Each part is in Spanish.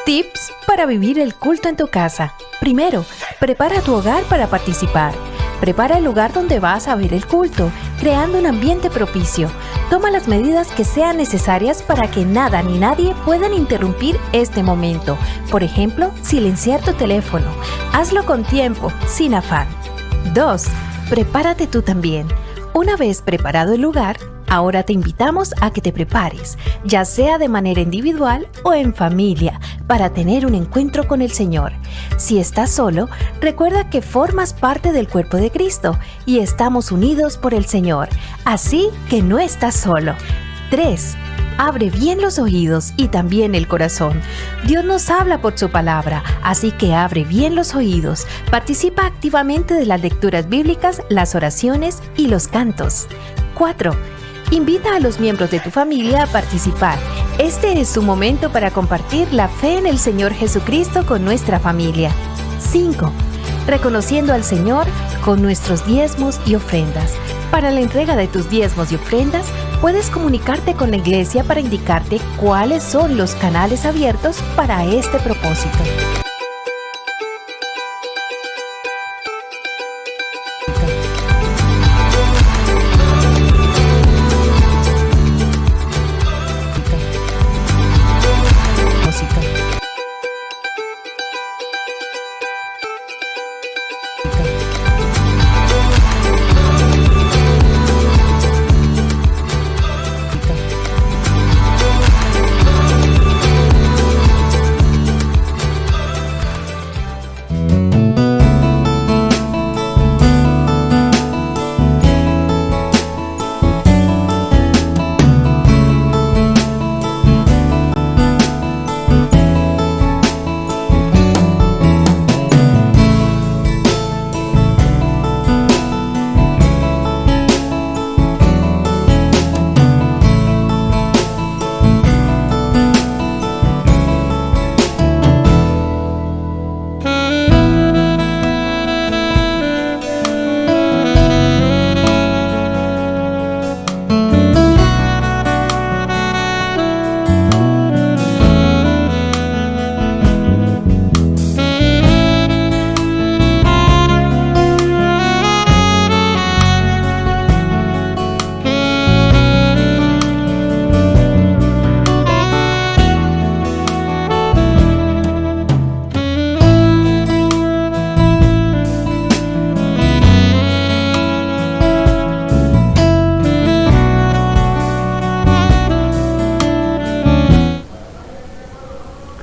Tips para vivir el culto en tu casa. Primero, prepara tu hogar para participar. Prepara el lugar donde vas a ver el culto, creando un ambiente propicio. Toma las medidas que sean necesarias para que nada ni nadie puedan interrumpir este momento. Por ejemplo, silenciar tu teléfono. Hazlo con tiempo, sin afán. 2. Prepárate tú también. Una vez preparado el lugar, ahora te invitamos a que te prepares, ya sea de manera individual o en familia, para tener un encuentro con el Señor. Si estás solo, recuerda que formas parte del cuerpo de Cristo y estamos unidos por el Señor, así que no estás solo. 3. Abre bien los oídos y también el corazón. Dios nos habla por su palabra, así que abre bien los oídos. Participa activamente de las lecturas bíblicas, las oraciones y los cantos. 4. Invita a los miembros de tu familia a participar. Este es su momento para compartir la fe en el Señor Jesucristo con nuestra familia. 5. Reconociendo al Señor con nuestros diezmos y ofrendas. Para la entrega de tus diezmos y ofrendas, puedes comunicarte con la iglesia para indicarte cuáles son los canales abiertos para este propósito.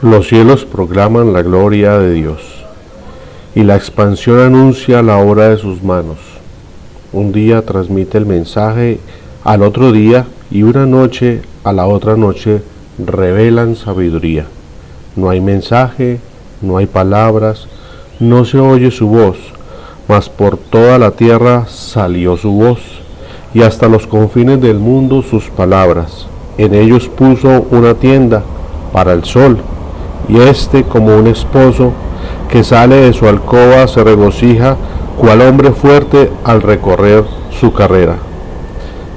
Los cielos proclaman la gloria de Dios, y la expansión anuncia la obra de sus manos. Un día transmite el mensaje al otro día, y una noche a la otra noche revelan sabiduría. No hay mensaje, no hay palabras, no se oye su voz, mas por toda la tierra salió su voz, y hasta los confines del mundo sus palabras. En ellos puso una tienda para el sol, y como un esposo que sale de su alcoba se regocija, cual hombre fuerte al recorrer su carrera.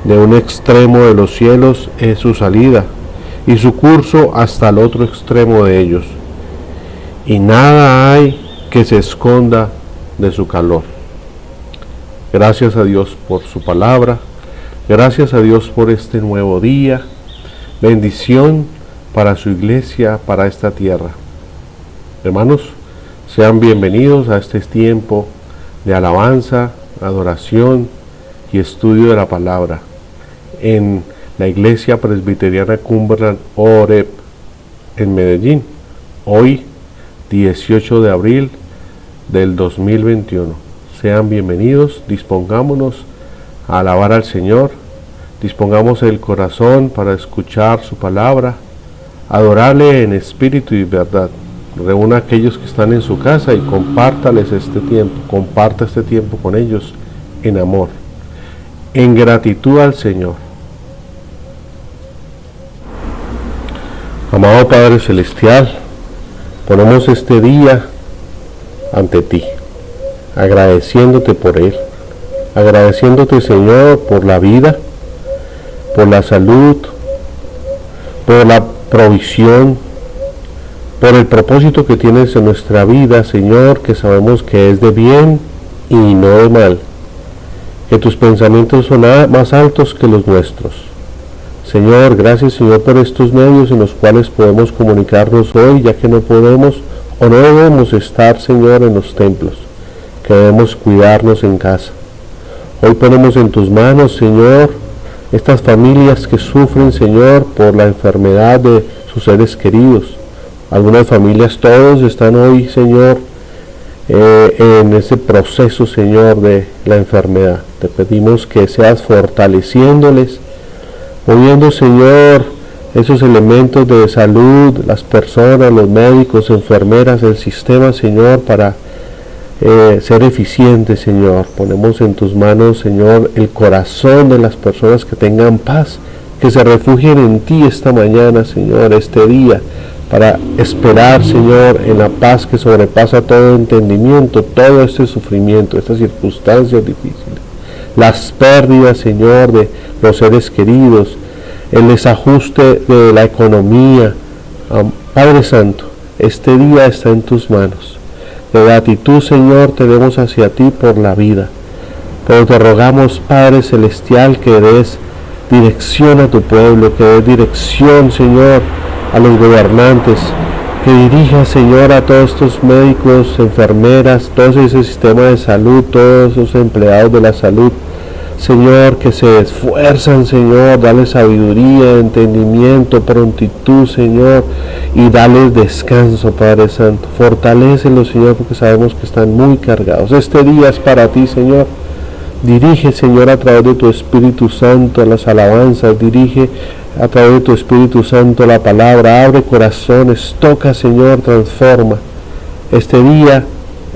De un extremo de los cielos es su salida, y su curso hasta el otro extremo de ellos, y nada hay que se esconda de su calor. Gracias a Dios por su palabra, gracias a Dios por este nuevo día, bendición para su iglesia, para esta tierra. Hermanos, sean bienvenidos a este tiempo de alabanza, adoración y estudio de la palabra en la Iglesia Presbiteriana Cumberland Oreb en Medellín, hoy 18 de abril del 2021. Sean bienvenidos, dispongámonos a alabar al Señor, dispongamos el corazón para escuchar su palabra, adorarle en espíritu y verdad. Reúna a aquellos que están en su casa y compártales este tiempo, comparta este tiempo con ellos en amor, en gratitud al Señor. Amado Padre Celestial, ponemos este día ante ti, agradeciéndote por él, agradeciéndote, Señor, por la vida, por la salud, por la provisión, por el propósito que tienes en nuestra vida, Señor, que sabemos que es de bien y no de mal, que tus pensamientos son más altos que los nuestros. Señor, gracias, Señor, por estos medios en los cuales podemos comunicarnos hoy, ya que no podemos o no debemos estar, Señor, en los templos, que debemos cuidarnos en casa. Hoy ponemos en tus manos, Señor, estas familias que sufren, Señor, por la enfermedad de sus seres queridos. Algunas familias, todos están hoy, Señor, en ese proceso, Señor, de la enfermedad. Te pedimos que seas fortaleciéndoles, moviendo, Señor, esos elementos de salud, las personas, los médicos, enfermeras, el sistema, Señor, para ser eficientes, Señor. Ponemos en tus manos, Señor, el corazón de las personas que tengan paz, que se refugien en ti esta mañana, Señor, este día, para esperar, Señor, en la paz que sobrepasa todo entendimiento, todo este sufrimiento, estas circunstancias difíciles, las pérdidas, Señor, de los seres queridos, el desajuste de la economía. Padre Santo, este día está en tus manos. De gratitud, Señor, tenemos hacia ti por la vida, pero te rogamos, Padre Celestial, que des dirección a tu pueblo, que des dirección, Señor, a los gobernantes, que dirija, Señor, a todos estos médicos, enfermeras, todo ese sistema de salud, todos esos empleados de la salud, Señor, que se esfuerzan, Señor, dale sabiduría, entendimiento, prontitud, Señor, y dale descanso, Padre Santo. Fortalécelos, Señor, porque sabemos que están muy cargados. Este día es para ti, Señor. Dirige, Señor, a través de tu Espíritu Santo las alabanzas, dirige a través de tu Espíritu Santo la palabra, abre corazones, toca, Señor, transforma. Este día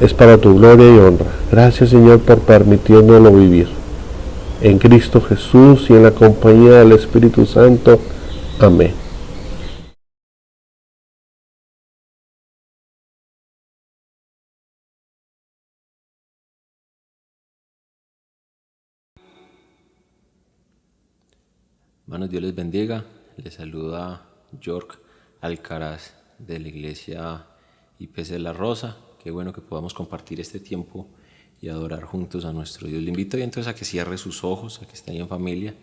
es para tu gloria y honra. Gracias, Señor, por permitirnoslo vivir. En Cristo Jesús y en la compañía del Espíritu Santo. Amén. Hermanos, Dios les bendiga. Les saluda York Alcaraz de la Iglesia IPC La Rosa. Qué bueno que podamos compartir este tiempo y adorar juntos a nuestro Dios. Le invito entonces a que cierre sus ojos, a que esté ahí en familia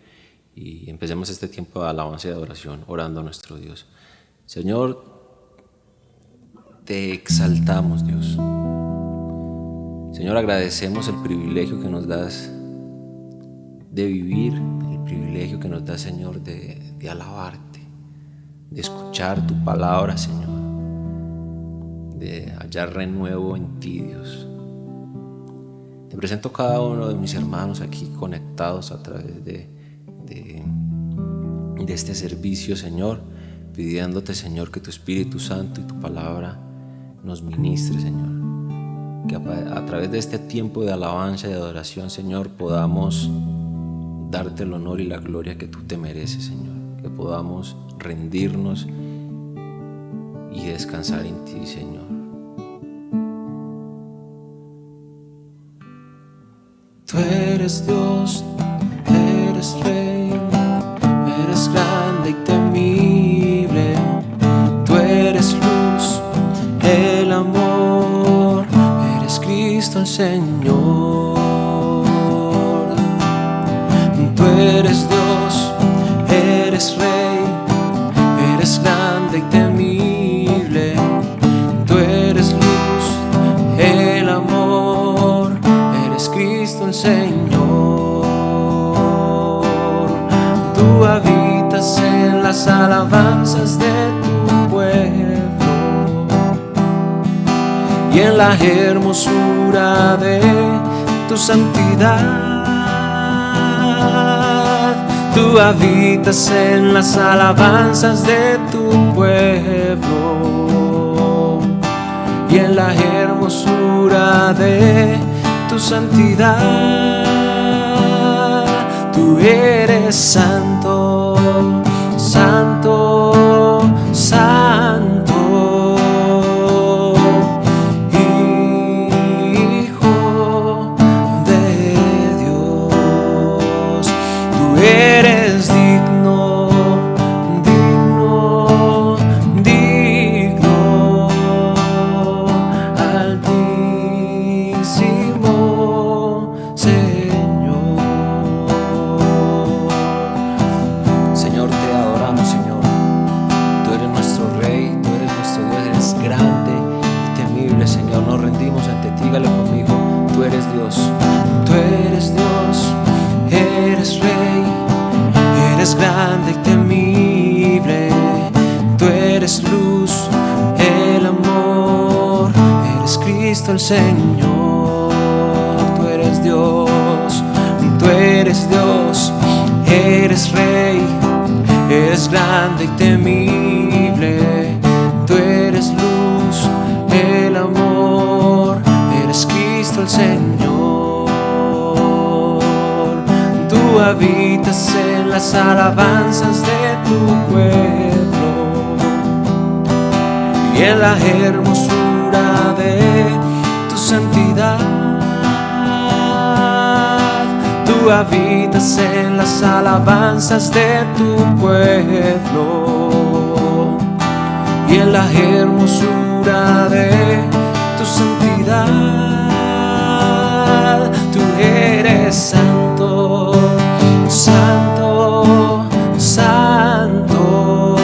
y empecemos este tiempo de alabanza y de adoración orando a nuestro Dios. Señor, te exaltamos, Dios. Señor, agradecemos el privilegio que nos das de vivir, el privilegio que nos das, Señor, de alabarte, de escuchar tu palabra, Señor, de hallar renuevo en ti, Dios. Te presento cada uno de mis hermanos aquí conectados a través de este servicio, Señor, pidiéndote, Señor, que tu Espíritu Santo y tu palabra nos ministre, Señor. Que a través de este tiempo de alabanza y de adoración, Señor, podamos darte el honor y la gloria que tú te mereces, Señor. Que podamos rendirnos y descansar en ti, Señor. Tú eres Dios, eres Rey, eres grande y temible. Tú eres luz, el amor, eres Cristo el Señor. Tú eres Dios, eres Rey, eres grande y temible. Tú eres luz, el amor, eres Cristo el Señor. Tú habitas en las alabanzas de tu pueblo y en la hermosura de tu santidad. Tú habitas en las alabanzas de tu pueblo y en la hermosura de tu santidad. Tú eres santo, santo, santo, Hijo de Dios. Tú eres digno, digno, digno. Cristo el Señor. Tú eres Dios, tú eres Dios, eres Rey, eres grande y temible. Tú eres luz, el amor, eres Cristo el Señor. Tú habitas en las alabanzas de tu pueblo y en la hermosura de tu santidad. Tú habitas en las alabanzas de tu pueblo y en la hermosura de tu santidad. Tú eres santo, santo, santo,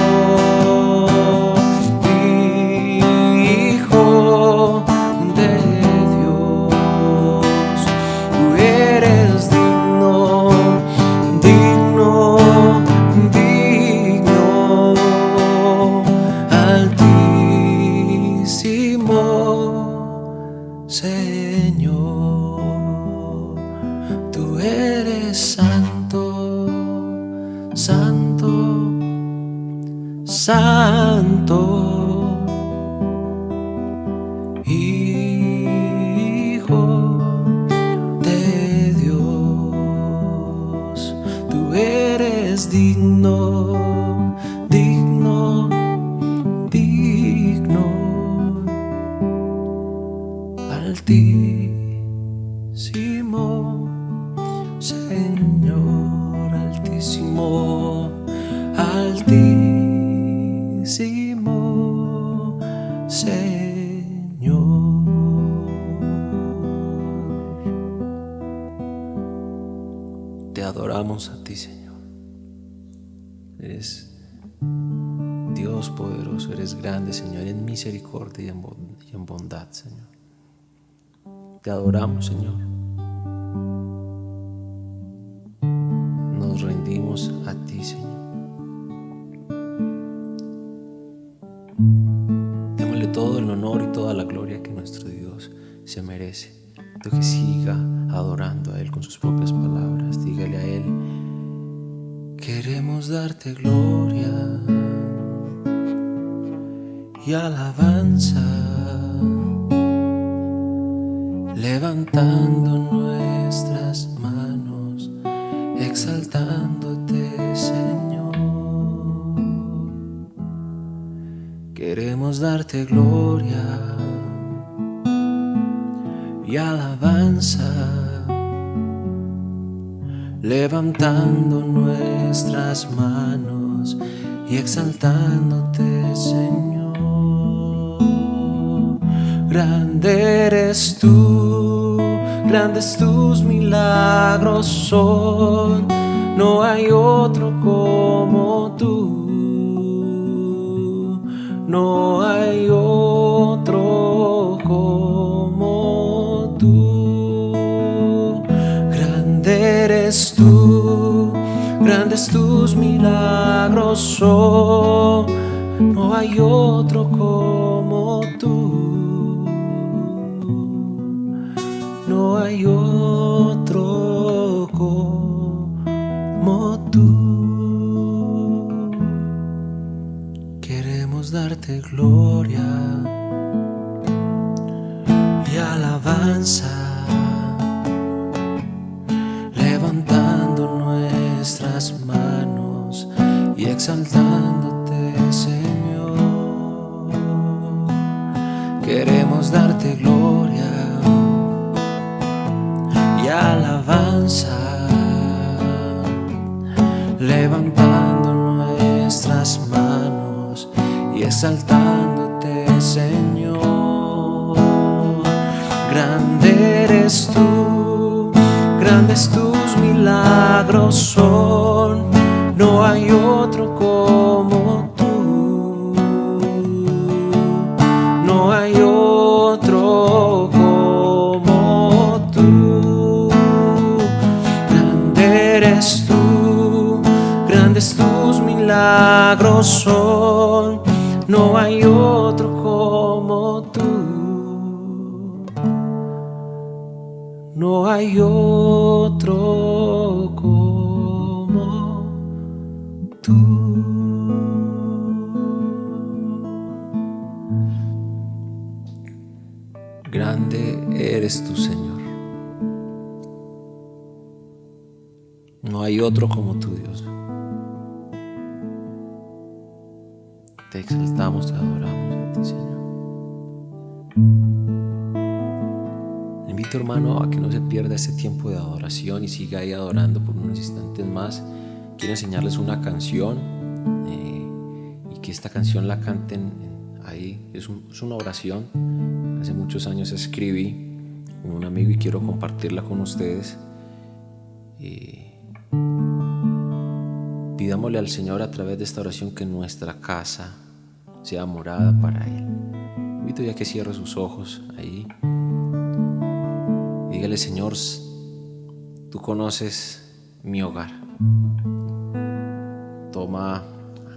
Hijo de Dios. Tú eres digno, digno, digno, altísimo Señor. Tú eres santo, santo, santo, Hijo de Dios. Tú eres digno, digno, digno, altísimo Señor, altísimo, altísimo Señor. Te adoramos a ti, Señor. Eres Dios poderoso, eres grande, Señor, en misericordia y en bondad, Señor. Te adoramos, Señor. Nos rendimos a ti, Señor. Démosle todo el honor y toda la gloria que nuestro Dios se merece. Que siga adorando a Él con sus propias palabras. Dígale a Él: queremos darte gloria y alabanza, levantando nuestras manos, exaltándote, Señor. Queremos darte gloria y alabanza, levantando nuestras manos y exaltándote, Señor. Grande eres tú, grandes tus milagros son, no hay otro como tú, no hay otro como tú. Grande eres tú, grandes tus milagros son, no hay otro como tú, no hay otro como tú. Queremos darte gloria y alabanza, levantando nuestras manos y exaltándote, Señor. Queremos darte gloria y alabanza, levantando nuestras manos y exaltándote, Señor. Grande eres tú, grandes tus milagros son, no hay otro como tú, no hay otro como tú. Grande eres tú, grandes tus milagros son, no hay otro como tú, no hay otro como tú. Grande eres tú, Señor. No hay otro como tú, Dios. Te exaltamos, te adoramos a ti, Señor. Le invito, hermano, a que no se pierda este tiempo de adoración y siga ahí adorando por unos instantes más. Quiero enseñarles una canción y que esta canción la canten ahí. Es una oración. Hace muchos años escribí con un amigo y quiero compartirla con ustedes. Pidámosle al Señor a través de esta oración que nuestra casa sea morada para Él. Invito ya que cierre sus ojos ahí. Dígale: Señor, tú conoces mi hogar. Toma a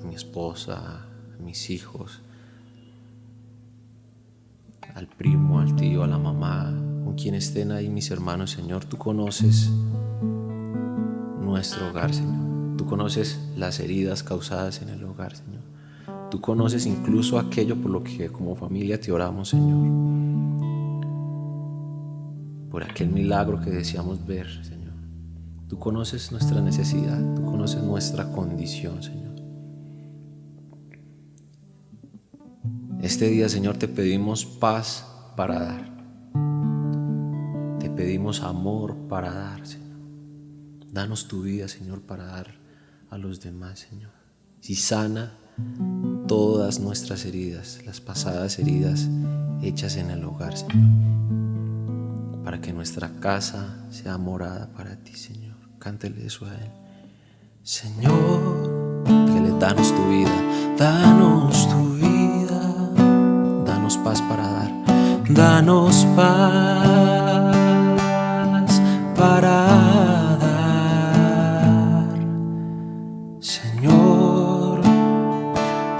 mi esposa, a mis hijos, al primo, al tío, a la mamá, con quien estén ahí mis hermanos, Señor. Tú conoces nuestro hogar, Señor. Tú conoces las heridas causadas en el hogar, Señor. Tú conoces incluso aquello por lo que como familia te oramos, Señor. Por aquel milagro que deseamos ver, Señor. Tú conoces nuestra necesidad, tú conoces nuestra condición, Señor. Este día, Señor, te pedimos paz para dar. Te pedimos amor para dar, Señor. Danos tu vida, Señor, para dar a los demás, Señor. Y sana todas nuestras heridas, las pasadas heridas hechas en el hogar, Señor, para que nuestra casa sea morada para ti, Señor. Cántele eso a Él. Señor, danos tu vida, danos tu vida, danos paz para dar, danos paz para dar, Señor.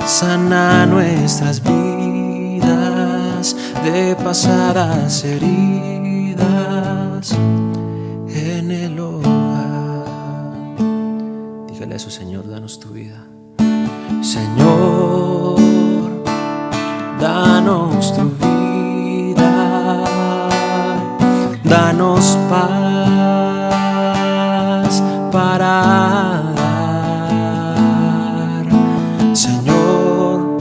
Sana nuestras vidas de pasadas heridas en el hogar. Dígale eso, Señor, danos tu vida. Señor, danos tu vida, danos paz para dar, Señor.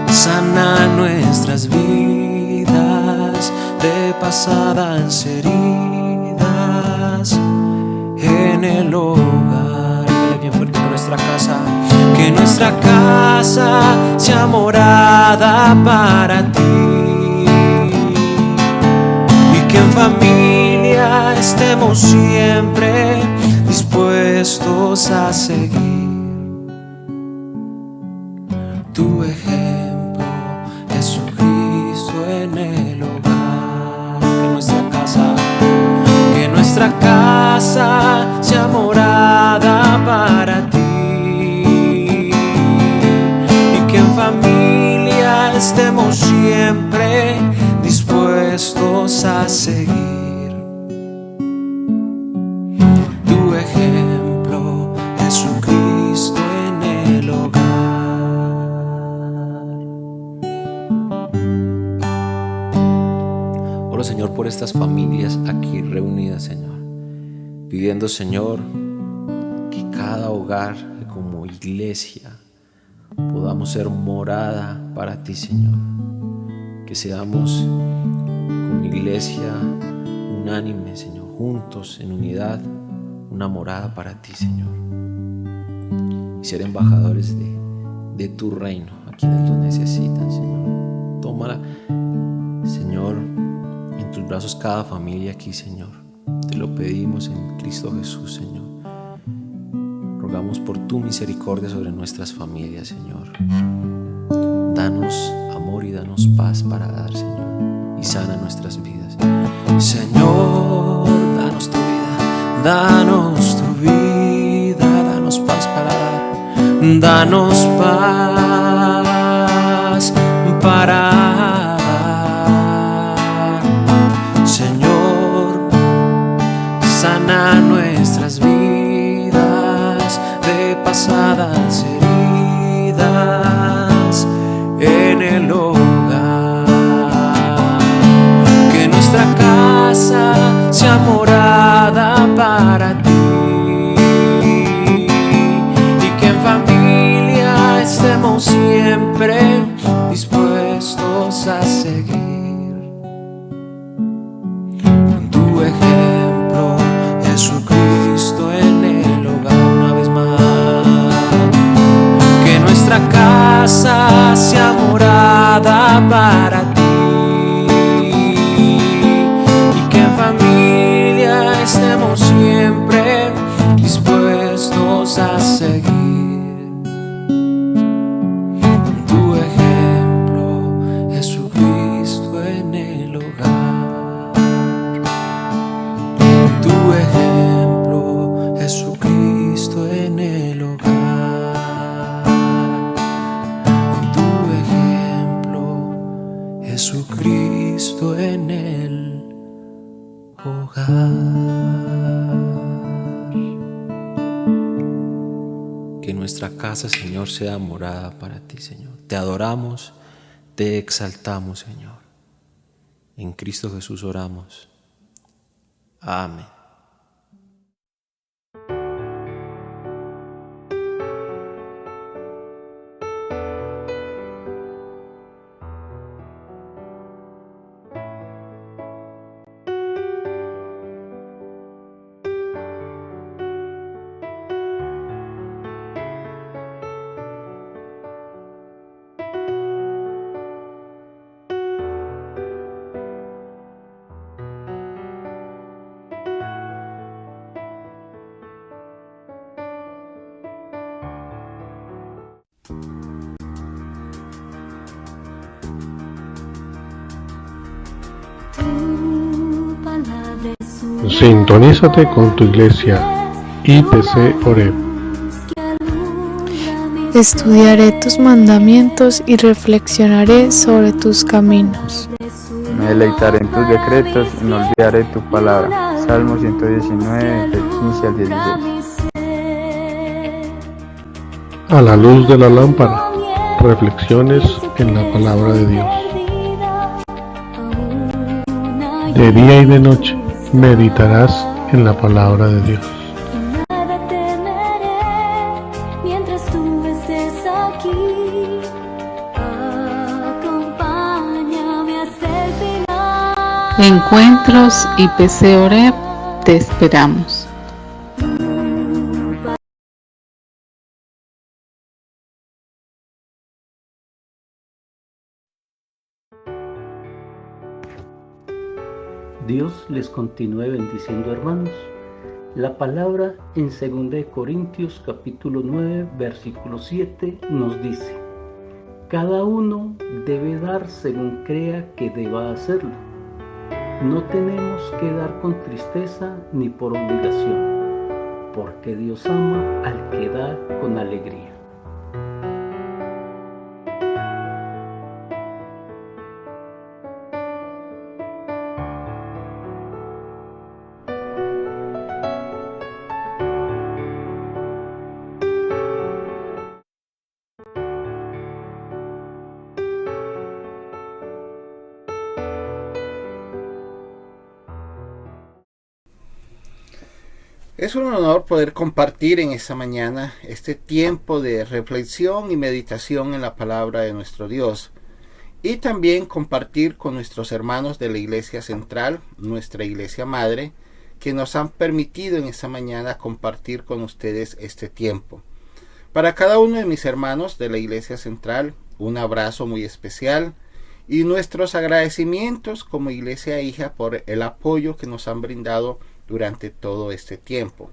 Sana nuestras vidas de pasadas heridas en el hogar. Dile bien fuerte: que nuestra casa sea morada para ti, y que en familia estemos siempre dispuestos a seguir tu ejemplo, Jesucristo, en el hogar. Que nuestra casa sea morada para ti, y que en familia estemos siempre dispuestos a seguir tu ejemplo, Jesucristo, en el hogar. Oro, Señor, por estas familias aquí reunidas, Señor, pidiendo, Señor, que cada hogar, que como iglesia podamos ser morada para ti, Señor. Que seamos como iglesia unánime, Señor, juntos en unidad, una morada para ti, Señor, y ser embajadores de tu reino a quienes lo necesitan, Señor. Tómala, Señor, en tus brazos cada familia aquí, Señor. Te lo pedimos en Cristo Jesús, Señor. Rogamos por tu misericordia sobre nuestras familias, Señor. Danos amor y danos paz para dar, Señor, y sana nuestras vidas. Señor, danos tu vida, danos tu vida, danos paz para dar, danos paz para dar, Señor. hogar. Que nuestra casa, Señor, sea morada para ti, Señor. Te adoramos, te exaltamos, Señor. En Cristo Jesús oramos. Amén. Sintonízate con tu iglesia IPC Oreb. Estudiaré tus mandamientos y reflexionaré sobre tus caminos. Me deleitaré en tus decretos y no olvidaré tu palabra. Salmo 119, del 15 al 16. A la luz de la lámpara, reflexiones en la palabra de Dios. De día y de noche meditarás en la palabra de Dios. Nada temeré mientras tú estés aquí. Acompáñame hasta el final. Encuentros IPC Oreb, te esperamos. Dios les continúe bendiciendo, hermanos. La palabra en 2 Corintios capítulo 9 versículo 7 nos dice: cada uno debe dar según crea que deba hacerlo. No tenemos que dar con tristeza ni por obligación, porque Dios ama al que da con alegría. Es un honor poder compartir en esta mañana este tiempo de reflexión y meditación en la palabra de nuestro Dios, y también compartir con nuestros hermanos de la Iglesia Central, nuestra Iglesia Madre, que nos han permitido en esta mañana compartir con ustedes este tiempo. Para cada uno de mis hermanos de la Iglesia Central, un abrazo muy especial y nuestros agradecimientos como Iglesia Hija por el apoyo que nos han brindado durante todo este tiempo.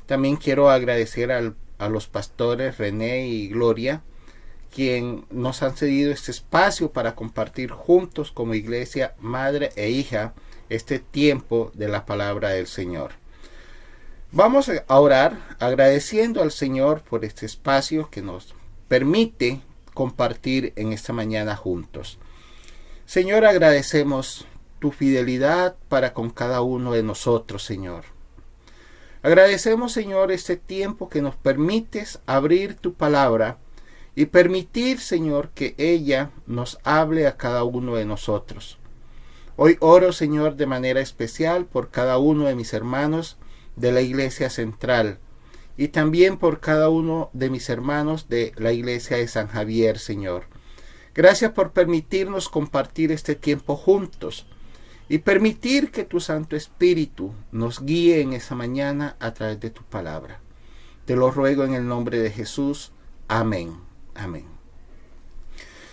También quiero agradecer a los pastores René y Gloria, quien nos han cedido este espacio para compartir juntos como iglesia madre e hija este tiempo de la palabra del Señor. Vamos a orar agradeciendo al Señor por este espacio que nos permite compartir en esta mañana juntos. Señor, agradecemos tu fidelidad para con cada uno de nosotros, Señor. Agradecemos, Señor, este tiempo que nos permites abrir tu palabra y permitir, Señor, que ella nos hable a cada uno de nosotros. Hoy oro, Señor, de manera especial por cada uno de mis hermanos de la Iglesia Central y también por cada uno de mis hermanos de la Iglesia de San Javier, Señor. Gracias por permitirnos compartir este tiempo juntos y permitir que tu Santo Espíritu nos guíe en esa mañana a través de tu palabra. Te lo ruego en el nombre de Jesús. Amén. Amén.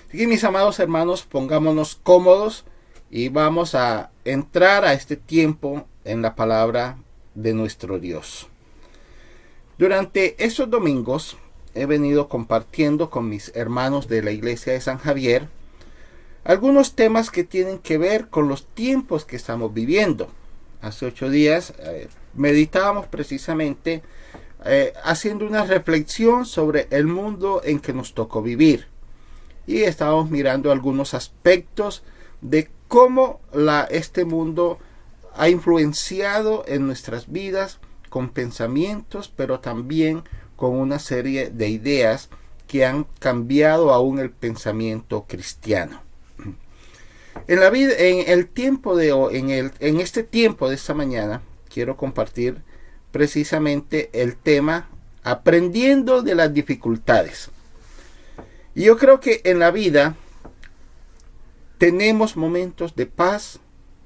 Así que, mis amados hermanos, pongámonos cómodos y vamos a entrar a este tiempo en la palabra de nuestro Dios. Durante esos domingos he venido compartiendo con mis hermanos de la Iglesia de San Javier algunos temas que tienen que ver con los tiempos que estamos viviendo. Hace 8 días meditábamos precisamente haciendo una reflexión sobre el mundo en que nos tocó vivir. Y estábamos mirando algunos aspectos de cómo este mundo ha influenciado en nuestras vidas con pensamientos, pero también con una serie de ideas que han cambiado aún el pensamiento cristiano. En la vida, en este tiempo de esta mañana, quiero compartir precisamente el tema aprendiendo de las dificultades. Y yo creo que en la vida tenemos momentos de paz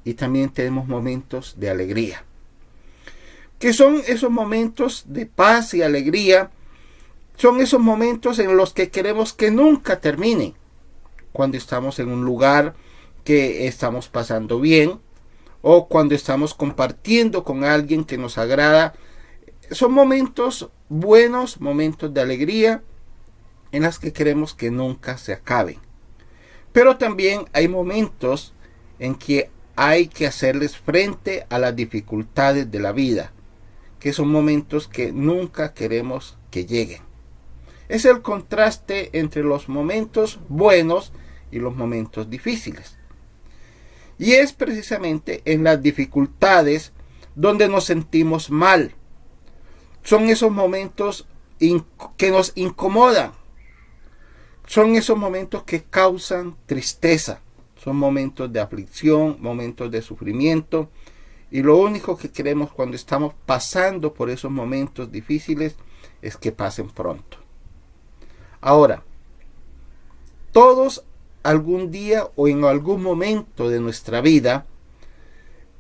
y también tenemos momentos de alegría. ¿Qué son esos momentos de paz y alegría? Son esos momentos en los que queremos que nunca terminen. Cuando estamos en un lugar que estamos pasando bien, o cuando estamos compartiendo con alguien que nos agrada. Son momentos buenos, momentos de alegría, en los que queremos que nunca se acaben. Pero también hay momentos en que hay que hacerles frente a las dificultades de la vida, que son momentos que nunca queremos que lleguen. Es el contraste entre los momentos buenos y los momentos difíciles. Y es precisamente en las dificultades donde nos sentimos mal. Son esos momentos que nos incomodan. Son esos momentos que causan tristeza. Son momentos de aflicción, momentos de sufrimiento. Y lo único que queremos cuando estamos pasando por esos momentos difíciles es que pasen pronto. Ahora, todos algún día o en algún momento de nuestra vida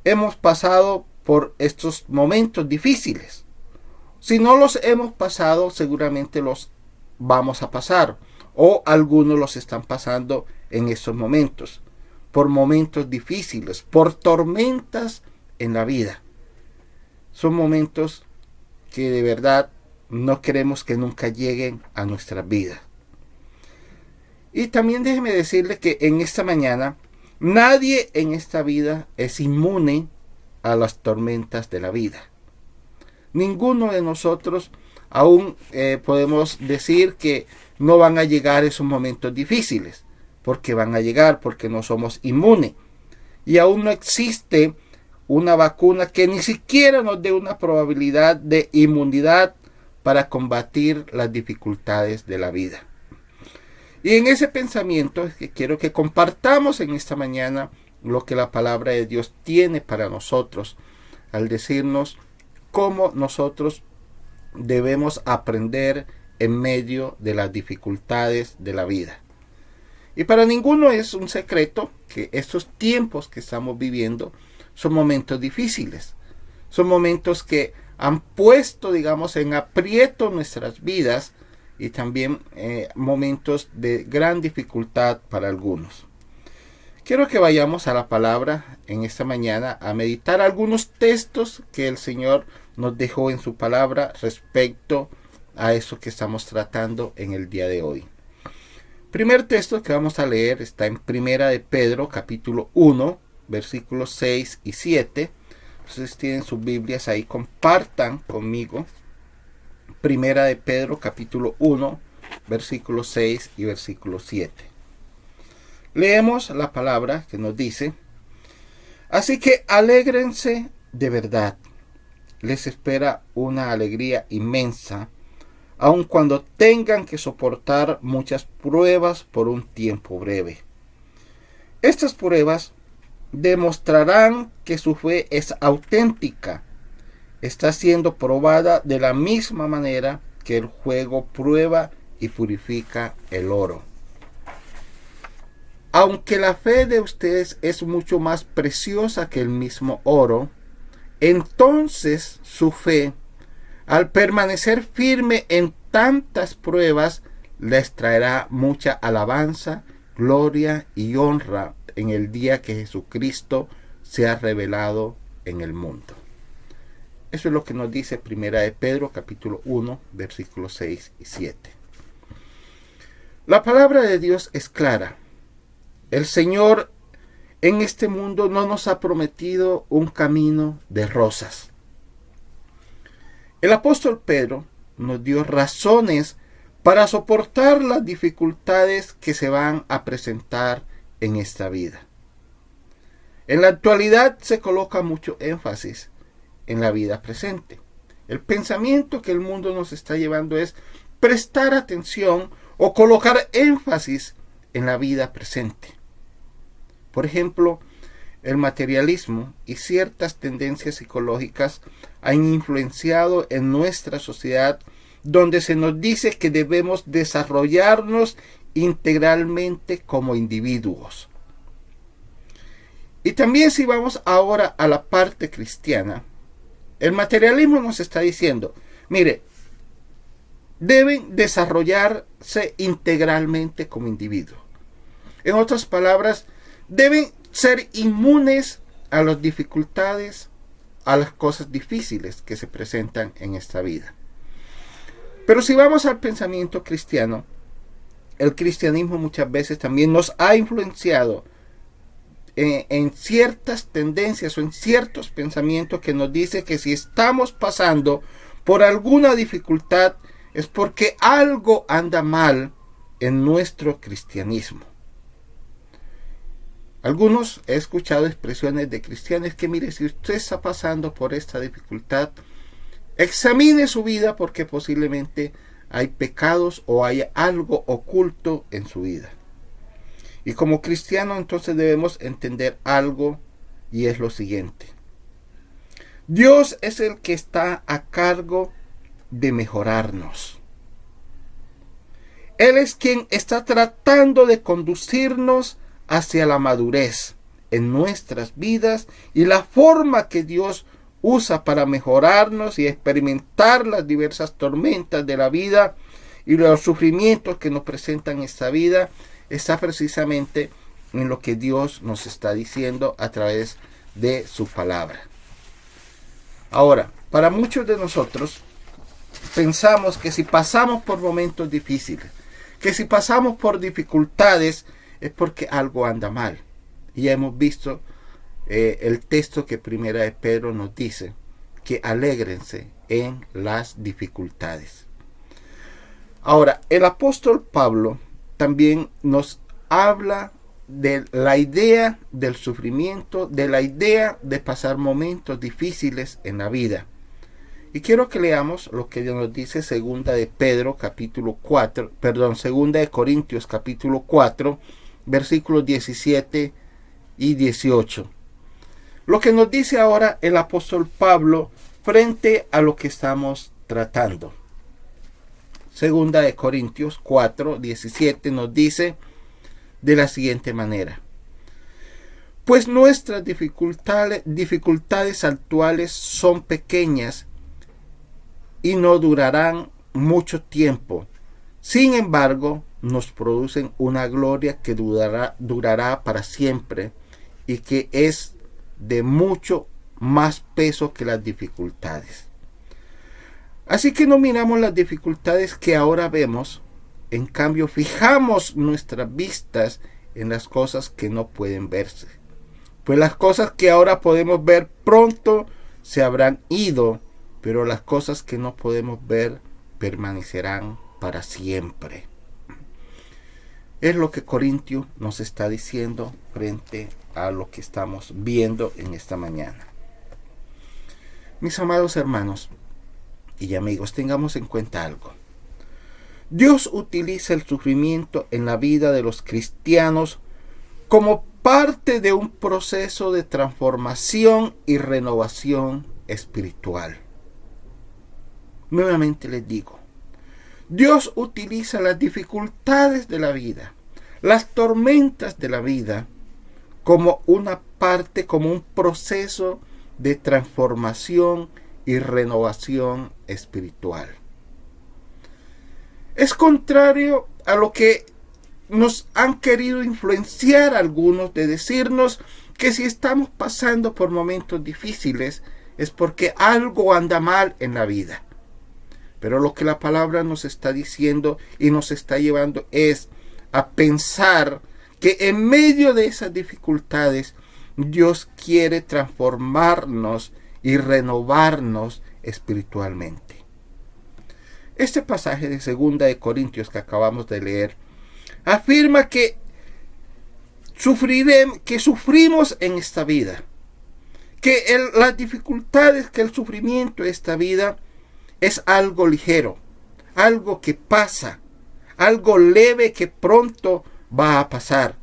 hemos pasado por estos momentos difíciles. Si no los hemos pasado, seguramente los vamos a pasar, o algunos los están pasando en estos momentos, por momentos difíciles, por tormentas en la vida. Son momentos que de verdad no queremos que nunca lleguen a nuestras vidas. Y también déjeme decirle que en esta mañana nadie en esta vida es inmune a las tormentas de la vida. Ninguno de nosotros aún podemos decir que no van a llegar esos momentos difíciles, porque van a llegar, porque no somos inmunes. Y aún no existe una vacuna que ni siquiera nos dé una probabilidad de inmunidad para combatir las dificultades de la vida. Y en ese pensamiento es que quiero que compartamos en esta mañana lo que la palabra de Dios tiene para nosotros, al decirnos cómo nosotros debemos aprender en medio de las dificultades de la vida. Y para ninguno es un secreto que estos tiempos que estamos viviendo son momentos difíciles. Son momentos que han puesto, digamos, en aprieto nuestras vidas, y también momentos de gran dificultad para algunos. Quiero que vayamos a la palabra en esta mañana a meditar algunos textos que el Señor nos dejó en su palabra respecto a eso que estamos tratando en el día de hoy. Primer texto que vamos a leer está en Primera de Pedro, capítulo 1, versículos 6 y 7. Entonces tienen sus Biblias ahí, compartan conmigo. Primera de Pedro, capítulo 1, versículo 6 y versículo 7. Leemos la palabra que nos dice: así que alégrense de verdad. Les espera una alegría inmensa, aun cuando tengan que soportar muchas pruebas por un tiempo breve. Estas pruebas demostrarán que su fe es auténtica. Está siendo probada de la misma manera que el fuego prueba y purifica el oro. Aunque la fe de ustedes es mucho más preciosa que el mismo oro, entonces su fe, al permanecer firme en tantas pruebas, les traerá mucha alabanza, gloria y honra en el día que Jesucristo sea revelado en el mundo. Eso es lo que nos dice Primera de Pedro, capítulo 1, versículos 6 y 7. La palabra de Dios es clara. El Señor en este mundo no nos ha prometido un camino de rosas. El apóstol Pedro nos dio razones para soportar las dificultades que se van a presentar en esta vida. En la actualidad se coloca mucho énfasis en la vida presente. El pensamiento que el mundo nos está llevando es prestar atención o colocar énfasis en la vida presente. Por ejemplo, el materialismo y ciertas tendencias psicológicas han influenciado en nuestra sociedad, donde se nos dice que debemos desarrollarnos integralmente como individuos. Y también, si vamos ahora a la parte cristiana, el materialismo nos está diciendo, mire, deben desarrollarse integralmente como individuos. En otras palabras, deben ser inmunes a las dificultades, a las cosas difíciles que se presentan en esta vida. Pero si vamos al pensamiento cristiano, el cristianismo muchas veces también nos ha influenciado en ciertas tendencias o en ciertos pensamientos que nos dice que si estamos pasando por alguna dificultad es porque algo anda mal en nuestro cristianismo. Algunos he escuchado expresiones de cristianos que, mire, si usted está pasando por esta dificultad, examine su vida porque posiblemente hay pecados o hay algo oculto en su vida. Y como cristianos entonces debemos entender algo, y es lo siguiente. Dios es el que está a cargo de mejorarnos. Él es quien está tratando de conducirnos hacia la madurez en nuestras vidas, y la forma que Dios usa para mejorarnos y experimentar las diversas tormentas de la vida y los sufrimientos que nos presentan esta vida está precisamente en lo que Dios nos está diciendo a través de su palabra. Ahora, para muchos de nosotros pensamos que si pasamos por momentos difíciles, que si pasamos por dificultades, es porque algo anda mal. Y ya hemos visto el texto que Primera de Pedro nos dice, que alégrense en las dificultades. Ahora, el apóstol Pablo también nos habla de la idea del sufrimiento, de la idea de pasar momentos difíciles en la vida. Y quiero que leamos lo que nos dice Segunda de Corintios capítulo 4, versículos 17 y 18. Lo que nos dice ahora el apóstol Pablo frente a lo que estamos tratando. Segunda de Corintios 4, 17 nos dice de la siguiente manera: pues nuestras dificultades actuales son pequeñas y no durarán mucho tiempo. Sin embargo, nos producen una gloria que durará para siempre y que es de mucho más peso que las dificultades. Así que no miramos las dificultades que ahora vemos, en cambio fijamos nuestras vistas en las cosas que no pueden verse. Pues las cosas que ahora podemos ver pronto se habrán ido, pero las cosas que no podemos ver permanecerán para siempre. Es lo que Corintio nos está diciendo frente a lo que estamos viendo en esta mañana. Mis amados hermanos y amigos, tengamos en cuenta algo. Dios utiliza el sufrimiento en la vida de los cristianos como parte de un proceso de transformación y renovación espiritual. Nuevamente les digo, Dios utiliza las dificultades de la vida, las tormentas de la vida, como una parte, como un proceso de transformación y renovación espiritual. Es contrario a lo que nos han querido influenciar algunos de decirnos que si estamos pasando por momentos difíciles es porque algo anda mal en la vida. Pero lo que la palabra nos está diciendo y nos está llevando es a pensar que en medio de esas dificultades Dios quiere transformarnos y renovarnos espiritualmente. Este pasaje de Segunda de Corintios que acabamos de leer afirma que que sufrimos en esta vida, que las dificultades, que el sufrimiento de esta vida es algo ligero, algo que pasa, algo leve que pronto va a pasar,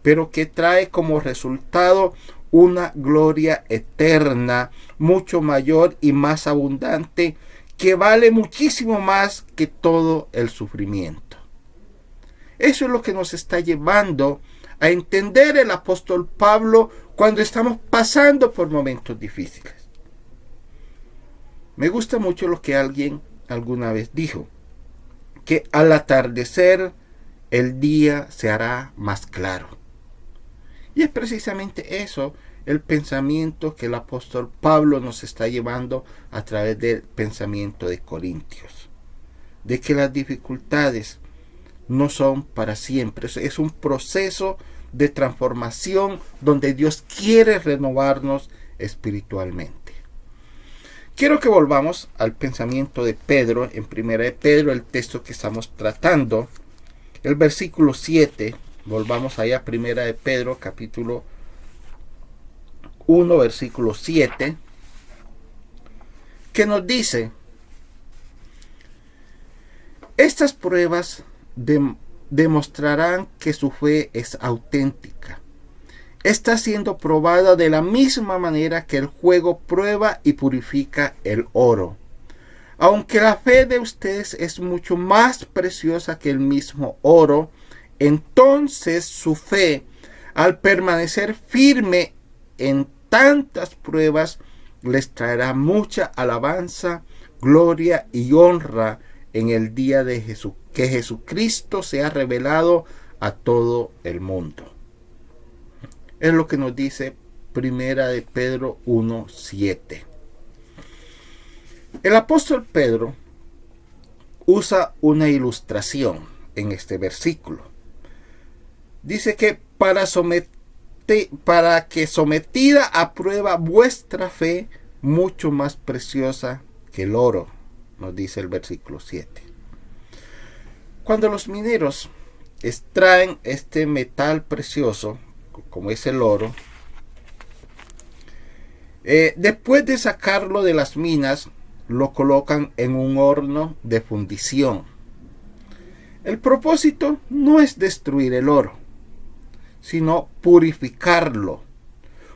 pero que trae como resultado una gloria eterna, mucho mayor y más abundante, que vale muchísimo más que todo el sufrimiento. Eso es lo que nos está llevando a entender el apóstol Pablo cuando estamos pasando por momentos difíciles. Me gusta mucho lo que alguien alguna vez dijo, que al atardecer el día se hará más claro. Y es precisamente eso el pensamiento que el apóstol Pablo nos está llevando a través del pensamiento de Corintios, de que las dificultades no son para siempre, es un proceso de transformación donde Dios quiere renovarnos espiritualmente. Quiero que volvamos al pensamiento de Pedro, en 1 de Pedro, el texto que estamos tratando, el versículo 7, volvamos allá a 1 de Pedro, capítulo 1, versículo 7, que nos dice: estas pruebas demostrarán que su fe es auténtica. Está siendo probada de la misma manera que el fuego prueba y purifica el oro. Aunque la fe de ustedes es mucho más preciosa que el mismo oro, entonces su fe, al permanecer firme en tantas pruebas, les traerá mucha alabanza, gloria y honra en el día de que Jesucristo sea revelado a todo el mundo. Es lo que nos dice 1 de Pedro 1:7. El apóstol Pedro usa una ilustración en este versículo. Dice que para que sometida a prueba vuestra fe, mucho más preciosa que el oro, nos dice el versículo 7. Cuando los mineros extraen este metal precioso, como es el oro, después de sacarlo de las minas, lo colocan en un horno de fundición. El propósito no es destruir el oro, sino purificarlo.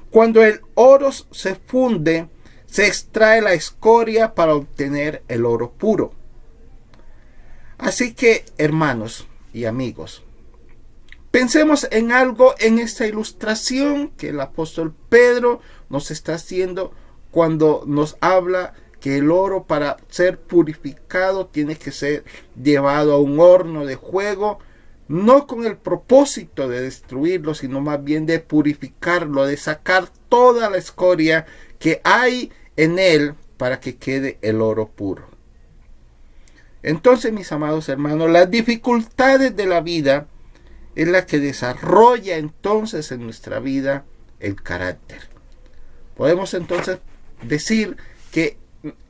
Cuando el oro se funde, se extrae la escoria para obtener el oro puro. Así que, hermanos y amigos, pensemos en algo en esta ilustración que el apóstol Pedro nos está haciendo cuando nos habla que el oro, para ser purificado, tiene que ser llevado a un horno de fuego, no con el propósito de destruirlo, sino más bien de purificarlo, de sacar toda la escoria que hay en él para que quede el oro puro. Entonces, mis amados hermanos, las dificultades de la vida es la que desarrolla entonces en nuestra vida el carácter. Podemos entonces decir que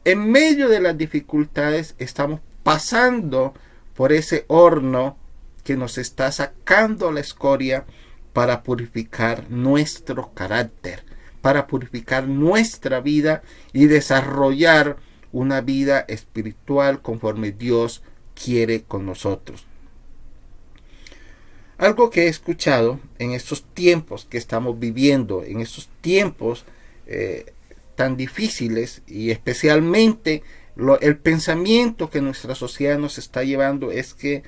en medio de las dificultades estamos pasando por ese horno que nos está sacando la escoria para purificar nuestro carácter, para purificar nuestra vida y desarrollar una vida espiritual conforme Dios quiere con nosotros. Algo que he escuchado en estos tiempos que estamos viviendo, en estos tiempos tan difíciles, y especialmente el pensamiento que nuestra sociedad nos está llevando, es que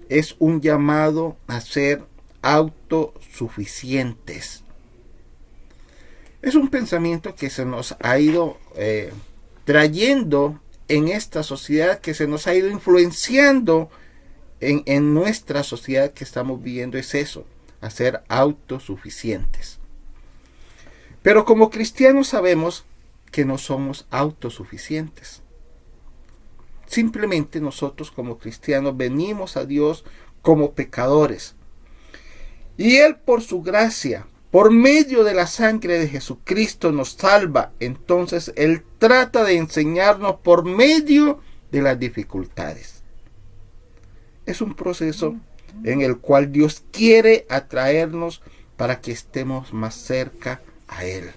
es un llamado a ser autosuficientes. Es un pensamiento que se nos ha ido trayendo en esta sociedad, que se nos ha ido influenciando en nuestra sociedad que estamos viviendo. Es eso, a ser autosuficientes. Pero como cristianos sabemos que no somos autosuficientes. Simplemente nosotros como cristianos venimos a Dios como pecadores. Y Él, por su gracia, por medio de la sangre de Jesucristo, nos salva. Entonces Él trata de enseñarnos por medio de las dificultades. Es un proceso en el cual Dios quiere atraernos para que estemos más cerca a Él.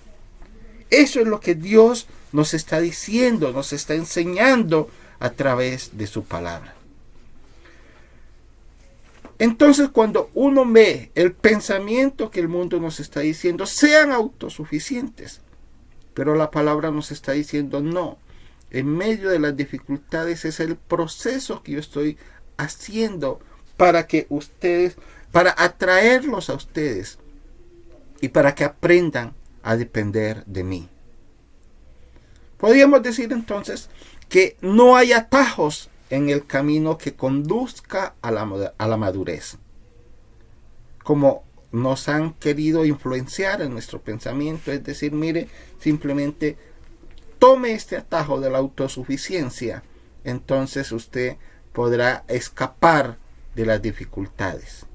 Eso es lo que Dios nos está diciendo, nos está enseñando a través de su palabra. Entonces, cuando uno ve el pensamiento que el mundo nos está diciendo, sean autosuficientes, pero la palabra nos está diciendo no. En medio de las dificultades es el proceso que yo estoy haciendo para que ustedes, para atraerlos a ustedes y para que aprendan a depender de mí. Podríamos decir entonces que no hay atajos en el camino que conduzca a la madurez. Como nos han querido influenciar en nuestro pensamiento, es decir, mire, simplemente tome este atajo de la autosuficiencia, entonces usted podrá escapar de las dificultades.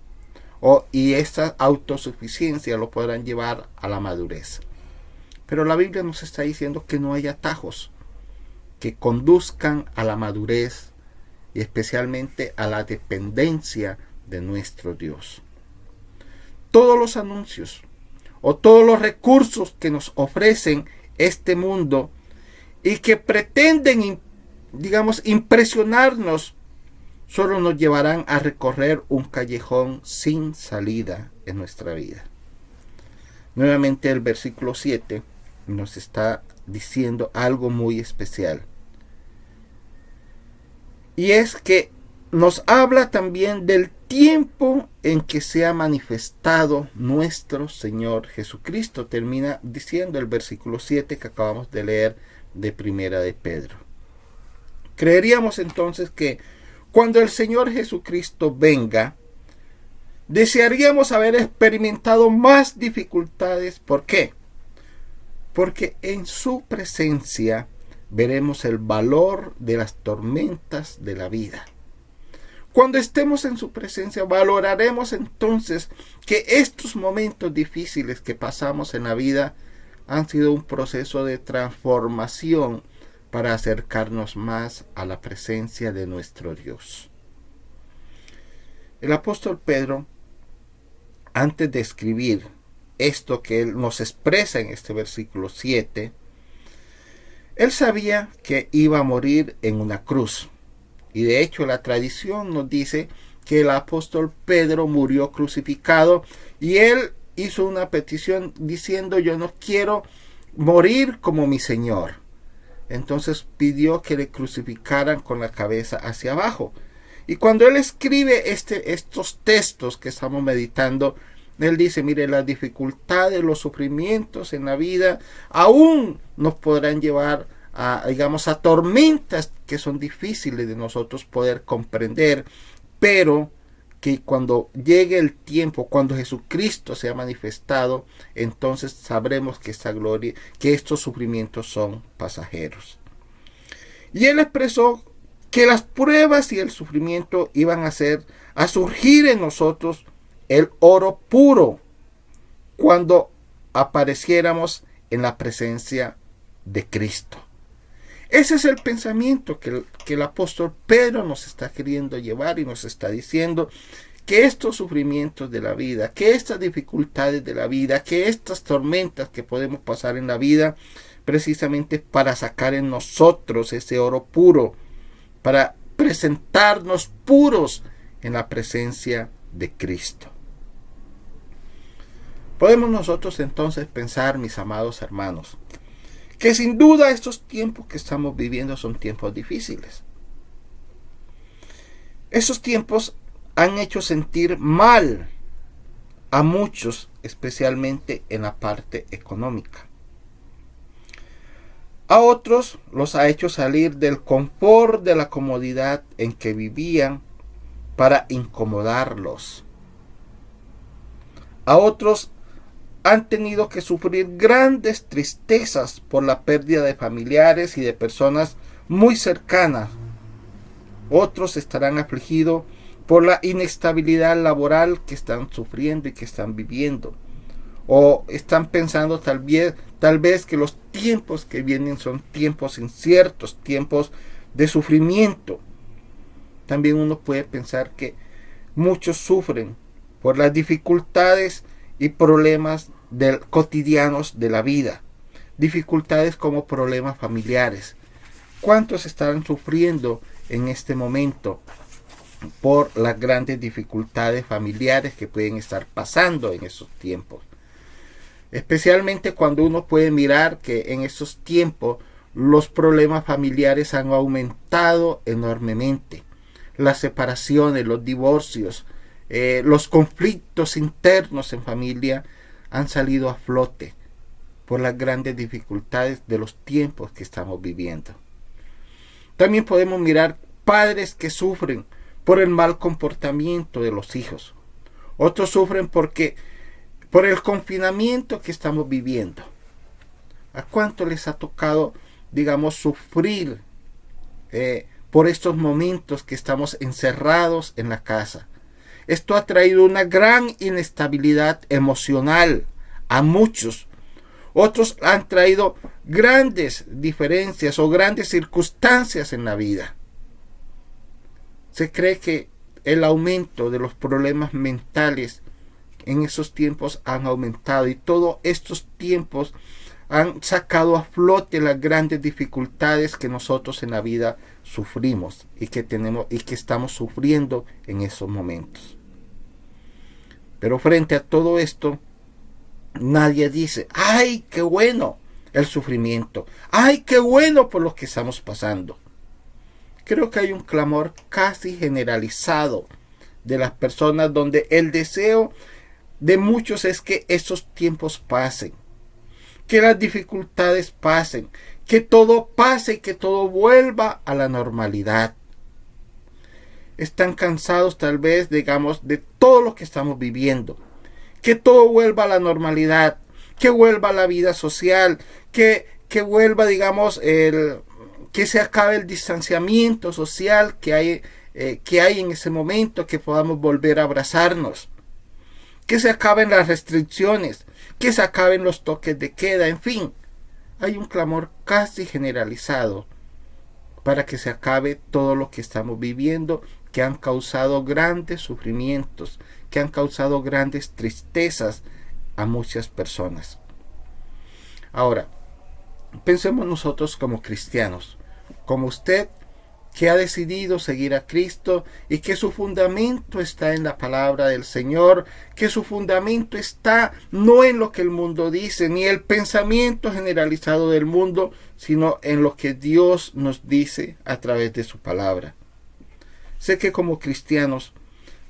Y esta autosuficiencia lo podrán llevar a la madurez. Pero la Biblia nos está diciendo que no hay atajos que conduzcan a la madurez y especialmente a la dependencia de nuestro Dios. Todos los anuncios o todos los recursos que nos ofrecen este mundo y que pretenden, impresionarnos, solo nos llevarán a recorrer un callejón sin salida en nuestra vida. Nuevamente el versículo 7 nos está diciendo algo muy especial. Y es que nos habla también del tiempo en que se ha manifestado nuestro Señor Jesucristo. Termina diciendo el versículo 7 que acabamos de leer de Primera de Pedro. Creeríamos entonces que cuando el Señor Jesucristo venga, desearíamos haber experimentado más dificultades. ¿Por qué? Porque en su presencia veremos el valor de las tormentas de la vida. Cuando estemos en su presencia, valoraremos entonces que estos momentos difíciles que pasamos en la vida han sido un proceso de transformación para acercarnos más a la presencia de nuestro Dios. El apóstol Pedro, antes de escribir esto que él nos expresa en este versículo 7, él sabía que iba a morir en una cruz. Y de hecho la tradición nos dice que el apóstol Pedro murió crucificado y él hizo una petición diciendo: yo no quiero morir como mi Señor. Entonces pidió que le crucificaran con la cabeza hacia abajo. Y cuando él escribe estos textos que estamos meditando, él dice: mire, las dificultades, los sufrimientos en la vida aún nos podrán llevar a tormentas que son difíciles de nosotros poder comprender, pero que cuando llegue el tiempo, cuando Jesucristo sea manifestado, entonces sabremos que esta gloria, que estos sufrimientos son pasajeros. Y él expresó que las pruebas y el sufrimiento iban a surgir en nosotros el oro puro cuando apareciéramos en la presencia de Cristo. Ese es el pensamiento que el apóstol Pedro nos está queriendo llevar y nos está diciendo que estos sufrimientos de la vida, que estas dificultades de la vida, que estas tormentas que podemos pasar en la vida, precisamente para sacar en nosotros ese oro puro, para presentarnos puros en la presencia de Cristo. Podemos nosotros entonces pensar, mis amados hermanos, que sin duda estos tiempos que estamos viviendo son tiempos difíciles. Esos tiempos han hecho sentir mal a muchos, especialmente en la parte económica. A otros los ha hecho salir del confort de la comodidad en que vivían para incomodarlos. A otros han tenido que sufrir grandes tristezas por la pérdida de familiares y de personas muy cercanas. Otros estarán afligidos por la inestabilidad laboral que están sufriendo y que están viviendo. O están pensando tal vez que los tiempos que vienen son tiempos inciertos, tiempos de sufrimiento. También uno puede pensar que Muchos sufren por las dificultades y problemas cotidianos de la vida. Dificultades como problemas familiares. ¿Cuántos estarán sufriendo en este momento por las grandes dificultades familiares que pueden estar pasando en esos tiempos? Especialmente cuando uno puede mirar que en esos tiempos los problemas familiares han aumentado enormemente. Las separaciones, los divorcios, los conflictos internos en familia han salido a flote por las grandes dificultades de los tiempos que estamos viviendo. También podemos mirar padres que sufren por el mal comportamiento de los hijos. Otros sufren por el confinamiento que estamos viviendo. ¿A cuánto les ha tocado, sufrir por estos momentos que estamos encerrados en la casa? Esto ha traído una gran inestabilidad emocional a muchos. Otros han traído grandes diferencias o grandes circunstancias en la vida. Se cree que el aumento de los problemas mentales en esos tiempos han aumentado, y todos estos tiempos han sacado a flote las grandes dificultades que nosotros en la vida sufrimos y que estamos sufriendo en esos momentos. Pero frente a todo esto, nadie dice: ¡ay, qué bueno el sufrimiento! ¡Ay, qué bueno por lo que estamos pasando! Creo que hay un clamor casi generalizado de las personas, donde el deseo de muchos es que esos tiempos pasen, que las dificultades pasen, que todo pase y que todo vuelva a la normalidad. Están cansados tal vez, de todo lo que estamos viviendo. Que todo vuelva a la normalidad, que vuelva a la vida social, que vuelva, que se acabe el distanciamiento social que hay en ese momento, que podamos volver a abrazarnos, que se acaben las restricciones, que se acaben los toques de queda, en fin. Hay un clamor casi generalizado para que se acabe todo lo que estamos viviendo, que han causado grandes sufrimientos, que han causado grandes tristezas a muchas personas. Ahora, pensemos nosotros como cristianos, como usted que ha decidido seguir a Cristo y que su fundamento está en la palabra del Señor, que su fundamento está no en lo que el mundo dice, ni el pensamiento generalizado del mundo, sino en lo que Dios nos dice a través de su palabra. Sé que como cristianos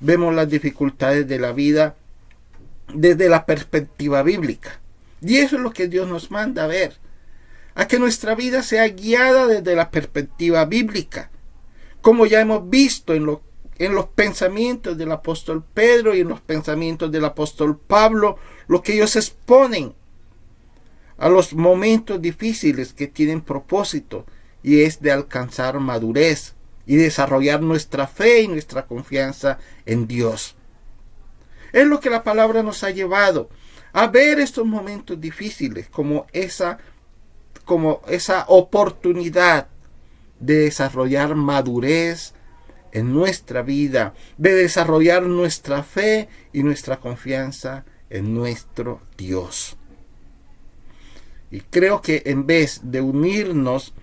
vemos las dificultades de la vida desde la perspectiva bíblica, y eso es lo que Dios nos manda a ver, a que nuestra vida sea guiada desde la perspectiva bíblica, como ya hemos visto en los pensamientos del apóstol Pedro y en los pensamientos del apóstol Pablo, lo que ellos exponen a los momentos difíciles que tienen propósito, y es de alcanzar madurez y desarrollar nuestra fe y nuestra confianza en Dios. Es lo que la palabra nos ha llevado a ver estos momentos difíciles como esa oportunidad de desarrollar madurez en nuestra vida, de desarrollar nuestra fe y nuestra confianza en nuestro Dios. Y creo que en vez de unirnos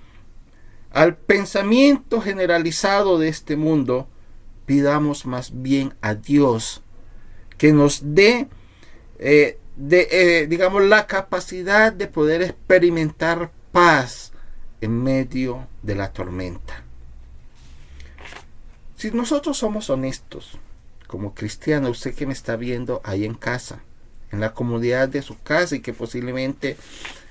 al pensamiento generalizado de este mundo, pidamos más bien a Dios que nos dé la capacidad de poder experimentar paz en medio de la tormenta. Si nosotros somos honestos como cristianos, usted que me está viendo ahí en casa, en la comunidad de su casa, y que posiblemente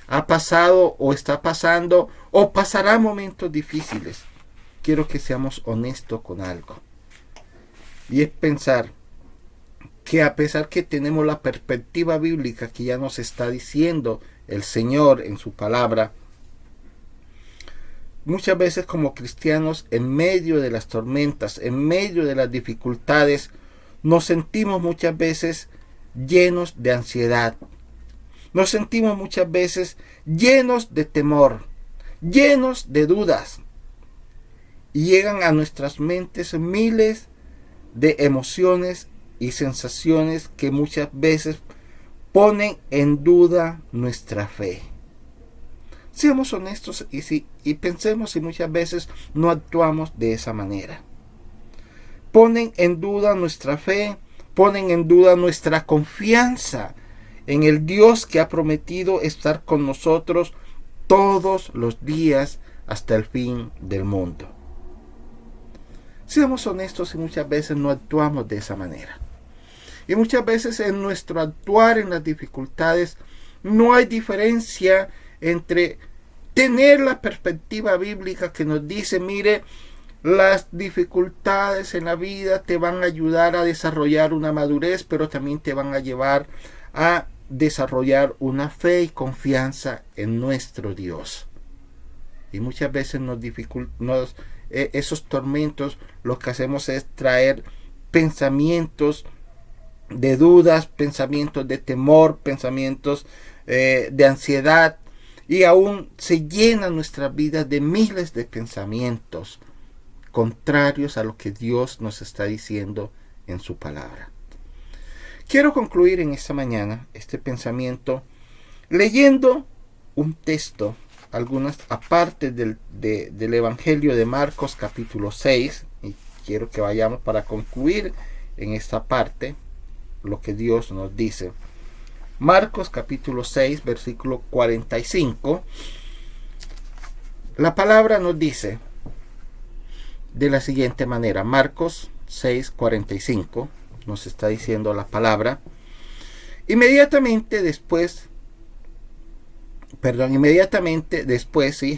ha pasado o está pasando o pasará momentos difíciles, quiero que seamos honestos con algo, y es pensar que a pesar que tenemos la perspectiva bíblica que ya nos está diciendo el Señor en su palabra, muchas veces como cristianos, en medio de las tormentas, en medio de las dificultades, nos sentimos muchas veces llenos de ansiedad. Nos sentimos muchas veces llenos de temor, llenos de dudas. Y llegan a nuestras mentes miles de emociones y sensaciones que muchas veces ponen en duda nuestra fe. Seamos honestos y pensemos si muchas veces no actuamos de esa manera. Ponen en duda nuestra fe, ponen en duda nuestra confianza en el Dios que ha prometido estar con nosotros todos los días hasta el fin del mundo. Seamos honestos y muchas veces no actuamos de esa manera. Y muchas veces en nuestro actuar en las dificultades no hay diferencia entre tener la perspectiva bíblica que nos dice, mire, las dificultades en la vida te van a ayudar a desarrollar una madurez, pero también te van a llevar a desarrollar una fe y confianza en nuestro Dios. Y muchas veces esos tormentos lo que hacemos es traer pensamientos de dudas, pensamientos de temor, pensamientos de ansiedad, y aún se llenan nuestras vidas de miles de pensamientos contrarios a lo que Dios nos está diciendo en su palabra. Quiero concluir en esta mañana este pensamiento leyendo un texto, algunas aparte del Evangelio de Marcos capítulo 6, y quiero que vayamos para concluir en esta parte lo que Dios nos dice. Marcos capítulo 6, versículo 45. La palabra nos dice de la siguiente manera. Marcos 6, 45 nos está diciendo la palabra. Inmediatamente después,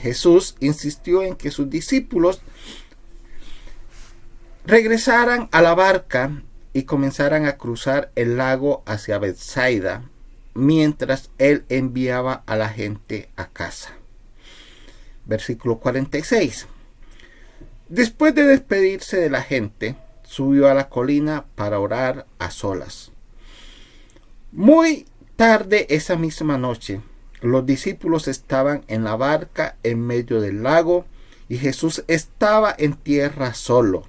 Jesús insistió en que sus discípulos regresaran a la barca y comenzaran a cruzar el lago hacia Betsaida, mientras él enviaba a la gente a casa. Versículo 46. Después de despedirse de la gente, subió a la colina para orar a solas. Muy tarde esa misma noche, los discípulos estaban en la barca en medio del lago y Jesús estaba en tierra solo.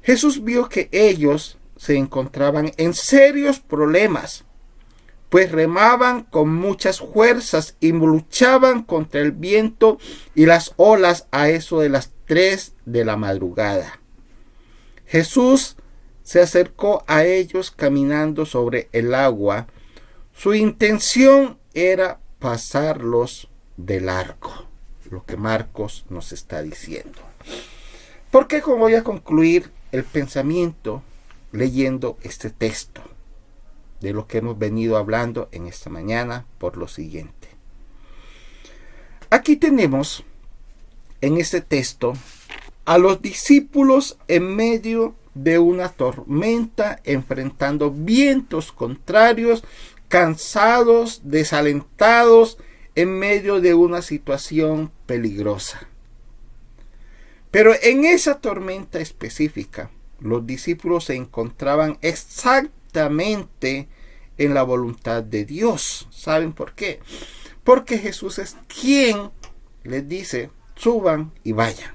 Jesús vio que ellos se encontraban en serios problemas, pues remaban con muchas fuerzas y luchaban contra el viento y las olas a eso de las 3 de la madrugada. Jesús se acercó a ellos caminando sobre el agua. Su intención era pasarlos de largo, lo que Marcos nos está diciendo. ¿Por qué voy a concluir el pensamiento leyendo este texto de lo que hemos venido hablando en esta mañana? Por lo siguiente. Aquí tenemos en este texto a los discípulos en medio de una tormenta, enfrentando vientos contrarios, cansados, desalentados, en medio de una situación peligrosa. Pero en esa tormenta específica, los discípulos se encontraban exactamente en la voluntad de Dios. ¿Saben por qué? Porque Jesús es quien les dice, suban y vayan.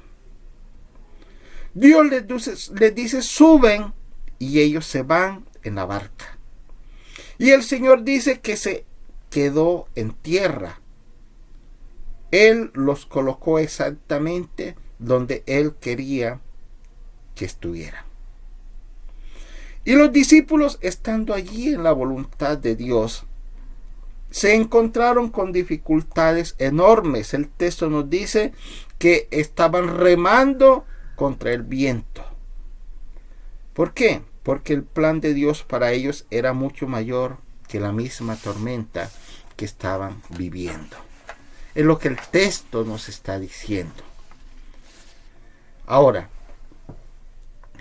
Dios les dice, suben, y ellos se van en la barca. Y el Señor dice que se quedó en tierra. Él los colocó exactamente donde Él quería que estuvieran. Y los discípulos, estando allí en la voluntad de Dios, se encontraron con dificultades enormes. El texto nos dice que estaban remando contra el viento. ¿Por qué? Porque el plan de Dios para ellos era mucho mayor que la misma tormenta que estaban viviendo. Es lo que el texto nos está diciendo. Ahora,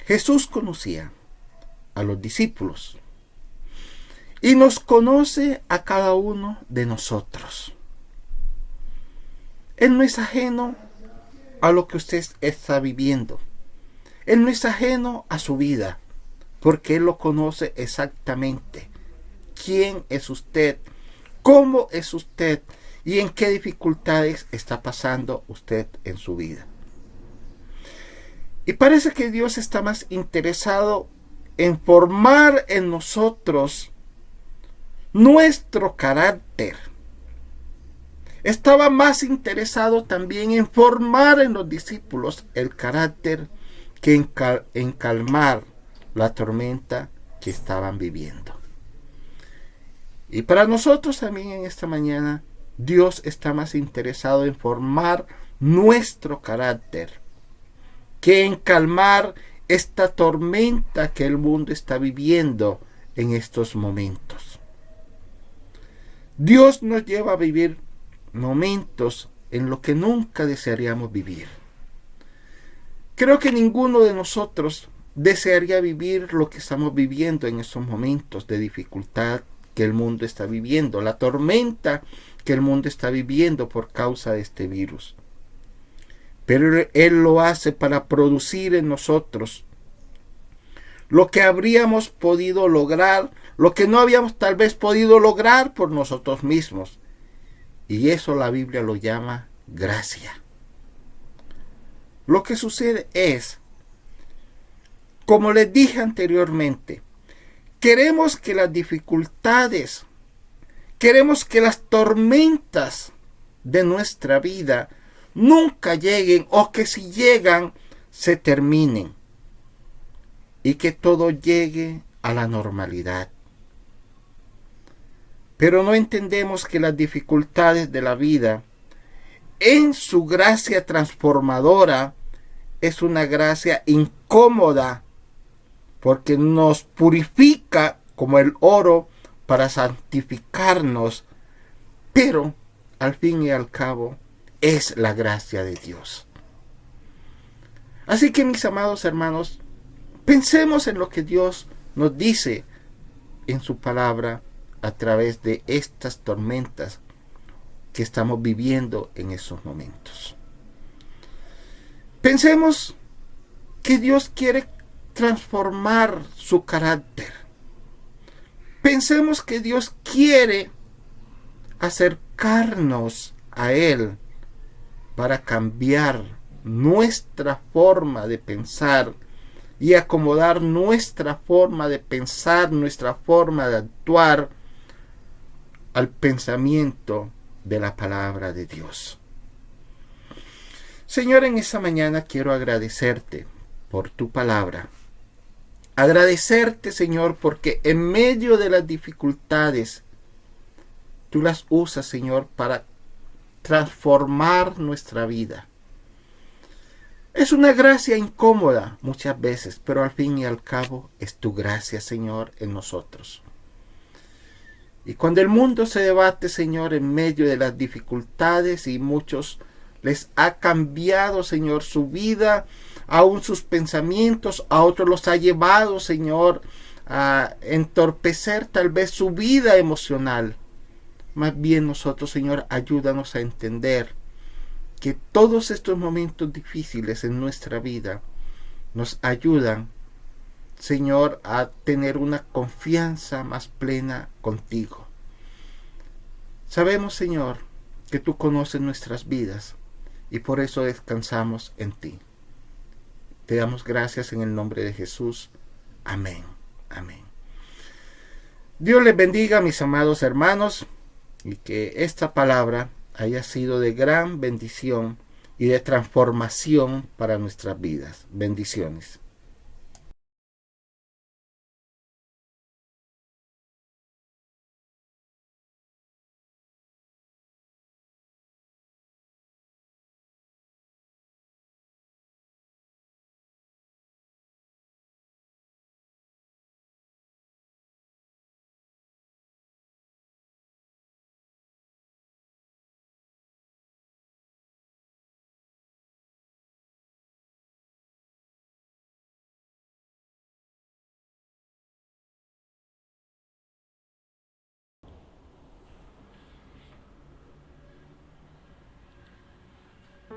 Jesús conocía a los discípulos y nos conoce a cada uno de nosotros. Él no es ajeno a lo que usted está viviendo. Él no es ajeno a su vida, porque Él lo conoce exactamente. ¿Quién es usted? ¿Cómo es usted? ¿Y en qué dificultades está pasando usted en su vida? Y parece que Dios está más interesado en formar en nosotros nuestro carácter. Estaba más interesado también en formar en los discípulos el carácter que en calmar la tormenta que estaban viviendo. Y para nosotros también en esta mañana, Dios está más interesado en formar nuestro carácter que en calmar esta tormenta que el mundo está viviendo en estos momentos. Dios nos lleva a vivir momentos en los que nunca desearíamos vivir. Creo que ninguno de nosotros desearía vivir lo que estamos viviendo en estos momentos de dificultad que el mundo está viviendo, la tormenta que el mundo está viviendo por causa de este virus. Pero Él lo hace para producir en nosotros lo que habríamos podido lograr, lo que no habíamos tal vez podido lograr por nosotros mismos. Y eso la Biblia lo llama gracia. Lo que sucede es, como les dije anteriormente, queremos que las dificultades, queremos que las tormentas de nuestra vida nunca lleguen, o que si llegan, se terminen. Y que todo llegue a la normalidad. Pero no entendemos que las dificultades de la vida, en su gracia transformadora, es una gracia incómoda, porque nos purifica como el oro para santificarnos, pero al fin y al cabo es la gracia de Dios. Así que, mis amados hermanos, pensemos en lo que Dios nos dice en su palabra a través de estas tormentas que estamos viviendo en esos momentos. Pensemos que Dios quiere transformar su carácter. Pensemos que Dios quiere acercarnos a Él para cambiar nuestra forma de pensar y acomodar nuestra forma de pensar, nuestra forma de actuar al pensamiento de la palabra de Dios. Señor, en esta mañana quiero agradecerte por tu palabra. Agradecerte, Señor, porque en medio de las dificultades, tú las usas, Señor, para transformar nuestra vida. Es una gracia incómoda muchas veces, pero al fin y al cabo es tu gracia, Señor, en nosotros. Y cuando el mundo se debate, Señor, en medio de las dificultades, y muchos les ha cambiado, Señor, su vida, aún sus pensamientos, a otros los ha llevado, Señor, a entorpecer tal vez su vida emocional. Más bien nosotros, Señor, ayúdanos a entender que todos estos momentos difíciles en nuestra vida nos ayudan, Señor, a tener una confianza más plena contigo. Sabemos, Señor, que tú conoces nuestras vidas y por eso descansamos en ti. Te damos gracias en el nombre de Jesús. Amén. Amén. Dios les bendiga, mis amados hermanos, y que esta palabra haya sido de gran bendición y de transformación para nuestras vidas. Bendiciones.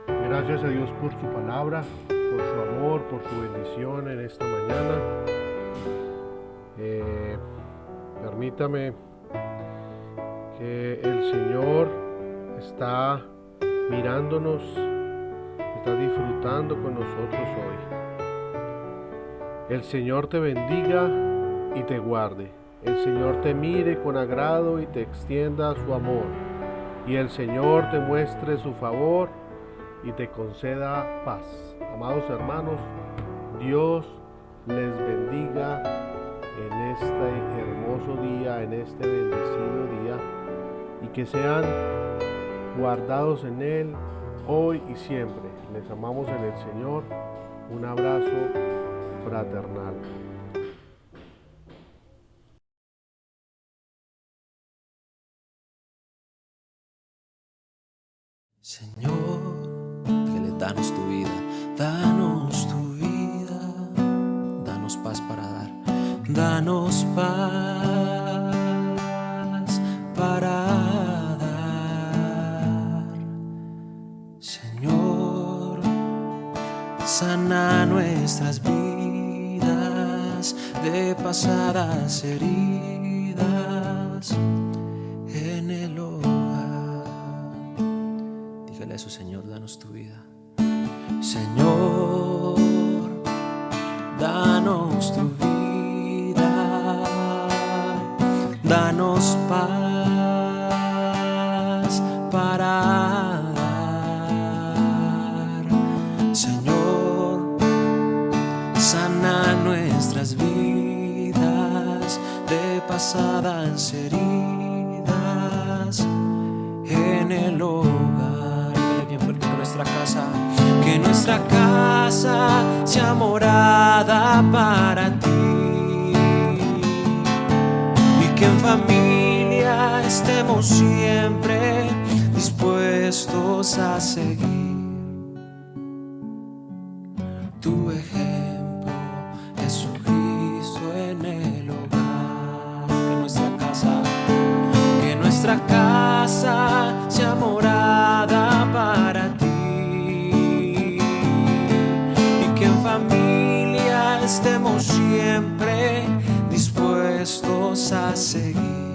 Gracias a Dios por su palabra, por su amor, por su bendición en esta mañana. Permítame que el Señor está mirándonos, está disfrutando con nosotros hoy. El Señor te bendiga y te guarde. El Señor te mire con agrado y te extienda su amor. Y el Señor te muestre su favor y te conceda paz. Amados hermanos, Dios les bendiga en este hermoso día, en este bendecido día, y que sean guardados en Él hoy y siempre. Les amamos en el Señor. Un abrazo fraternal. Señor, que danos tu vida, danos tu vida, danos paz para dar, danos paz para dar. Señor, sana nuestras vidas de pasadas heridas en el hogar. Dígale a su Señor, danos tu vida. Señor, danos tu vida, danos paz para dar. Señor, sana nuestras vidas de pasadas heridas en el hogar. Dígale bien fuerte, que nuestra casa sea morada para ti, y que en familia estemos siempre dispuestos a seguir tu ejemplo, Jesucristo, en el hogar. Que nuestra casa sea morada para ti, y que en familia estemos siempre dispuestos a seguir